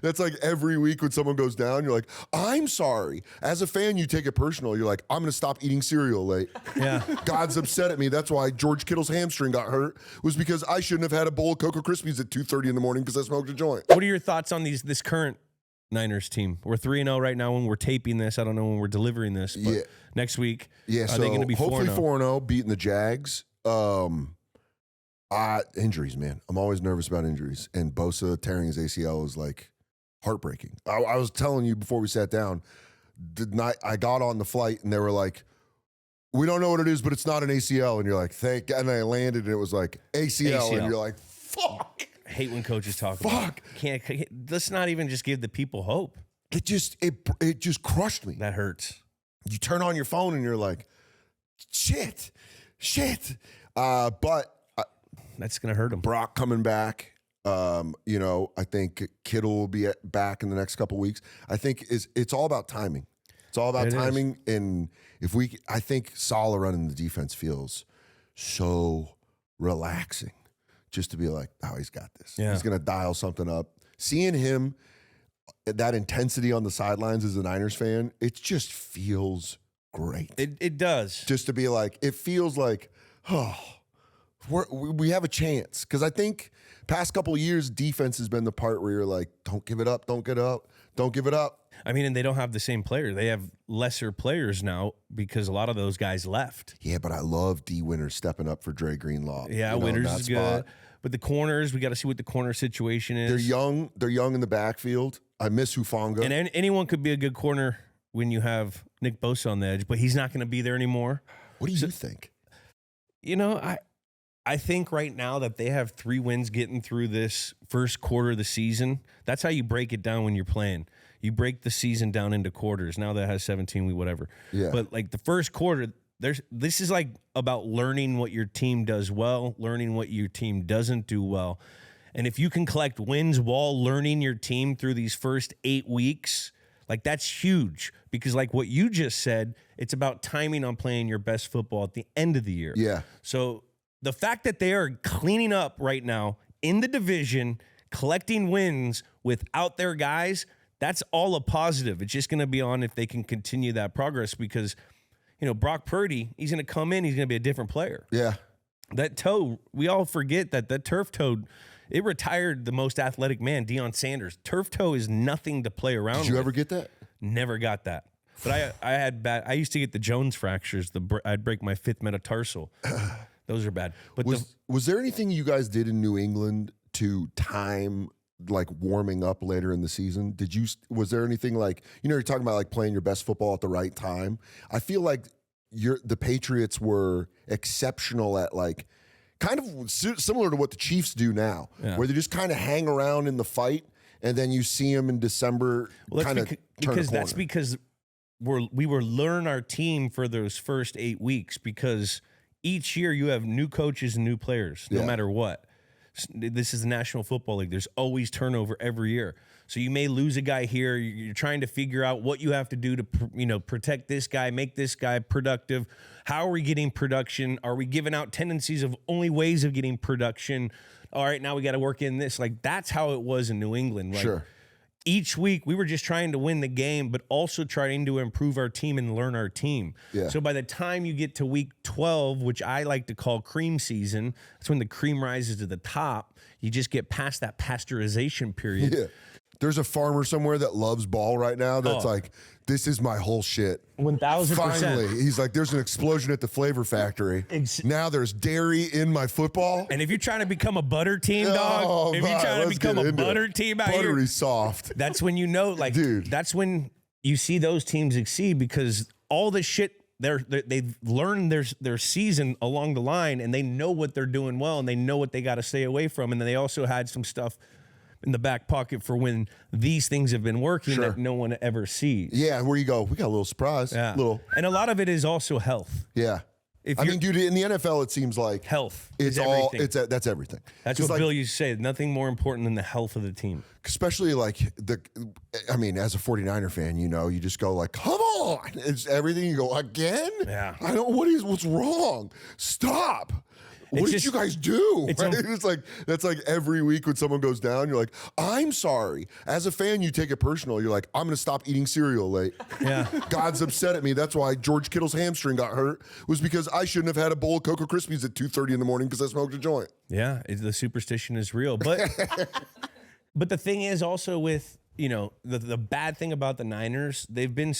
That's like every week when someone goes down, you're like, I'm sorry. As a fan, you take it personal. You're like, I'm going to stop eating cereal late. Yeah. God's upset at me. That's why George Kittle's hamstring got hurt, was because I shouldn't have had a bowl of Cocoa Krispies at 2:30 in the morning because I smoked a joint. What are your thoughts on this current Niners team? We're 3-0 right now when we're taping this. I don't know when we're delivering this, but next week, are they going to be hopefully 4-0? 4-0, beating the Jags. Injuries, man. I'm always nervous about injuries. And Bosa tearing his ACL is like heartbreaking. I was telling you before we sat down, the night I got on the flight and they were like, we don't know what it is, but it's not an ACL. And you're like, thank God. And I landed and it was like ACL. And you're like, fuck. I hate when coaches talk about it. Can't, let's not even just give the people hope. It just crushed me. That hurts. You turn on your phone and you're like, shit. But that's going to hurt him. Brock coming back. I think Kittle will be back in the next couple weeks. I think it's all about timing. It's all about timing. And I think Saleh running the defense feels so relaxing just to be like, oh, he's got this. Yeah. He's going to dial something up. Seeing him, that intensity on the sidelines as a Niners fan, it just feels great. It does. Just to be like, it feels like, oh, we have a chance. Because I think past couple of years, defense has been the part where you're like, don't give it up, don't give it up. I mean, and they don't have the same player. They have lesser players now because a lot of those guys left. Yeah, but I love D. Winters stepping up for Dre Greenlaw. Yeah, Winters is good. But the corners, we got to see what the corner situation is. They're young in the backfield. I miss Hufanga. And anyone could be a good corner when you have Nick Bosa on the edge, but he's not going to be there anymore. What do you think? I think right now that they have 3 wins getting through this first quarter of the season. That's how you break it down when you're playing. You break the season down into quarters. Now that has 17 week, whatever. Yeah. But like the first quarter, this is like about learning what your team does well, learning what your team doesn't do well. And if you can collect wins while learning your team through these first 8 weeks, like that's huge. Because like what you just said, it's about timing on playing your best football at the end of the year. Yeah. So the fact that they are cleaning up right now in the division, collecting wins without their guys, that's all a positive. It's just going to be on if they can continue that progress because, Brock Purdy, he's going to come in, he's going to be a different player. Yeah. That toe, we all forget that turf toe, it retired the most athletic man, Deion Sanders. Turf toe is nothing to play around with. Did you ever get that? Never got that. But I used to get the Jones fractures. I'd break my 5th metatarsal. Those are bad. But was there anything you guys did in New England to time like warming up later in the season? Was there anything like, you're talking about like playing your best football at the right time. I feel like the Patriots were exceptional at like kind of similar to what the Chiefs do now, where they just kind of hang around in the fight and then you see them in December that's because we were learn our team for those first 8 weeks because each year you have new coaches and new players, no matter what. This is the National Football League. There's always turnover every year. So you may lose a guy here. You're trying to figure out what you have to do to, protect this guy, make this guy productive. How are we getting production? Are we giving out tendencies of only ways of getting production? All right, now we got to work in this. Like, that's how it was in New England. Like, sure. Each week, we were just trying to win the game, but also trying to improve our team and learn our team. Yeah. So by the time you get to week 12, which I like to call cream season, that's when the cream rises to the top. You just get past that pasteurization period. Yeah. There's a farmer somewhere that loves ball right now that's like, this is my whole shit. 1,000%. Finally, he's like, there's an explosion at the flavor factory. Now there's dairy in my football. And if you're trying to become a butter team, dog, if you're trying to become a butter team out here, buttery soft. That's when dude. That's when you see those teams exceed because all the shit they've learned their season along the line and they know what they're doing well and they know what they got to stay away from. And then they also had some stuff in the back pocket for when these things have been working that no one ever sees. Yeah, where you go, we got a little surprise. Yeah. And a lot of it is also health. Yeah. I mean, dude, in the NFL, it seems like health. It's all everything. That's everything. That's what Bill used to say. Nothing more important than the health of the team. Especially like as a 49er fan, you just go like, come on. It's everything. You go, again? Yeah. What's wrong? Stop. what did you guys do? It's, right? It's like, that's like every week when someone goes down, you're like, I'm sorry. As a fan, you take it personal. You're like, I'm going to stop eating cereal late. Yeah. God's upset at me. That's why George Kittle's hamstring got hurt, was because I shouldn't have had a bowl of Cocoa Krispies at 2:30 in the morning because I smoked a joint. Yeah, the superstition is real. But but the thing is also with, you know, the bad thing about the Niners, they've been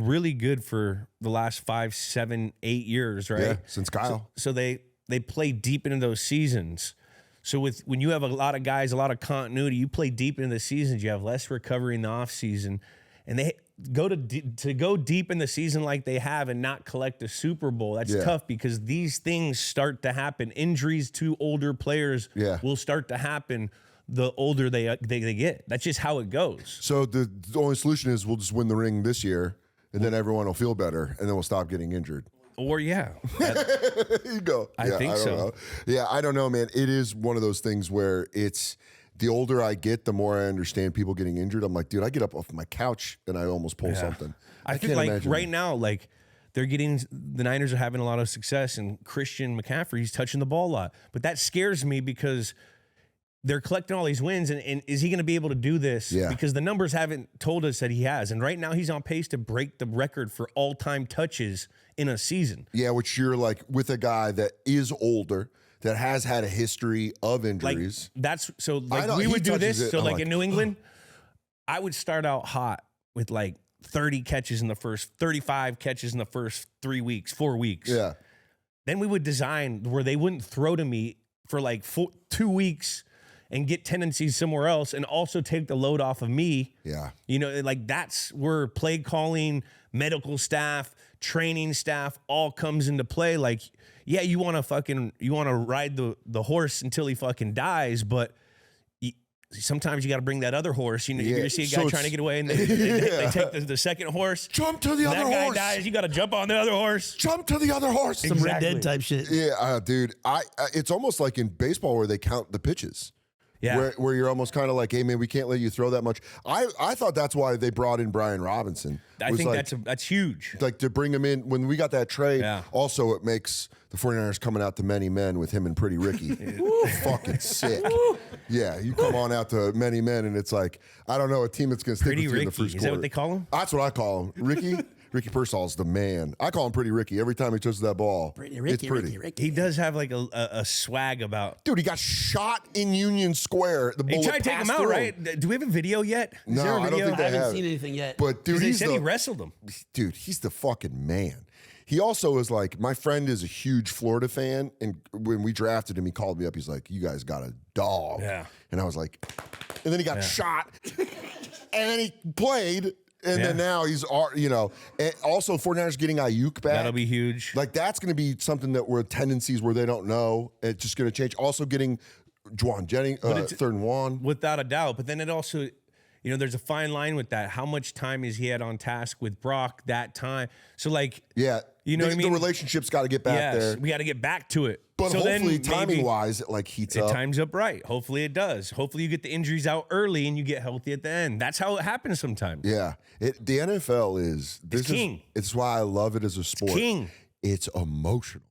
really good for the last 5, 7, 8 years, right? Yeah, since Kyle. So they play deep into those seasons. So when you have a lot of guys, a lot of continuity, you play deep into the seasons, you have less recovery in the off season, and they go to go deep in the season like they have and not collect a Super Bowl. That's tough because these things start to happen. Injuries to older players will start to happen the older they get. That's just how it goes. So the only solution is we'll just win the ring this year, and then everyone will feel better, and then we'll stop getting injured. Or you go. I think so. Know. Yeah, I don't know, man. It is one of those things where it's the older I get, the more I understand people getting injured. I'm like, dude, I get up off my couch and I almost pull something. I think like imagine. Right now, like the Niners are having a lot of success, and Christian McCaffrey, he's touching the ball a lot. But that scares me because they're collecting all these wins, and is he going to be able to do this? Yeah. Because the numbers haven't told us that he has. And right now he's on pace to break the record for all-time touches in a season. Yeah, which you're like with a guy that is older, that has had a history of injuries. Like, that's so like we would do this. So like in New England, I would start out hot with like 30 catches in the first, 35 catches in the first 3 weeks, 4 weeks. Yeah. Then we would design where they wouldn't throw to me for like 2 weeks and get tendencies somewhere else, and also take the load off of me. Yeah. You know, like that's where play calling, medical staff, training staff all comes into play. Like, yeah, you want to ride the horse until he fucking dies, but sometimes you got to bring that other horse. You know, you're going to see a guy trying to get away, and they take the second horse. Jump to the other horse. That guy dies. You got to jump on the other horse. Jump to the other horse. Some Red Dead type shit. Yeah, dude. It's almost like in baseball where they count the pitches. Yeah. Where you're almost kind of like, hey man, we can't let you throw that much. I thought that's why they brought in Brian Robinson. I think like, that's huge. Like to bring him in when we got that trade. Yeah. Also, it makes the 49ers coming out to Many Men with him and Pretty Ricky. Fucking sick. Yeah, you come on out to Many Men and it's like, I don't know, a team that's going to stick with you in the first quarter. Is that what they call him? That's what I call him. Ricky. Ricky Pearsall's the man. I call him Pretty Ricky. Every time he touches that ball, Pretty Ricky, it's pretty. Ricky. He does have like a swag about. Dude, he got shot in Union Square. The bullet He tried to take him out, right? Do we have a video yet? No, I don't think I haven't seen anything yet. But dude, they said he wrestled him. Dude, he's the fucking man. He also is like, my friend is a huge Florida fan, and when we drafted him, he called me up. He's like, you guys got a dog. Yeah. And I was like, and then he got shot, and then he played. And then now he's, you know, and also 49ers getting Ayuk back. That'll be huge. Like, that's going to be something that were tendencies where they don't know. It's just going to change. Also getting Juwan Jennings, 3rd and 1. Without a doubt. But then it also, you know, there's a fine line with that. How much time is he had on task with Brock that time? So, like, yeah, you know what I mean? The relationship's got to get back there. We got to get back to it. But so hopefully, timing-wise, it like heats up. It times up right. Hopefully it does. Hopefully you get the injuries out early and you get healthy at the end. That's how it happens sometimes. Yeah. The NFL is... It's king. It's why I love it as a sport. It's king. It's emotional.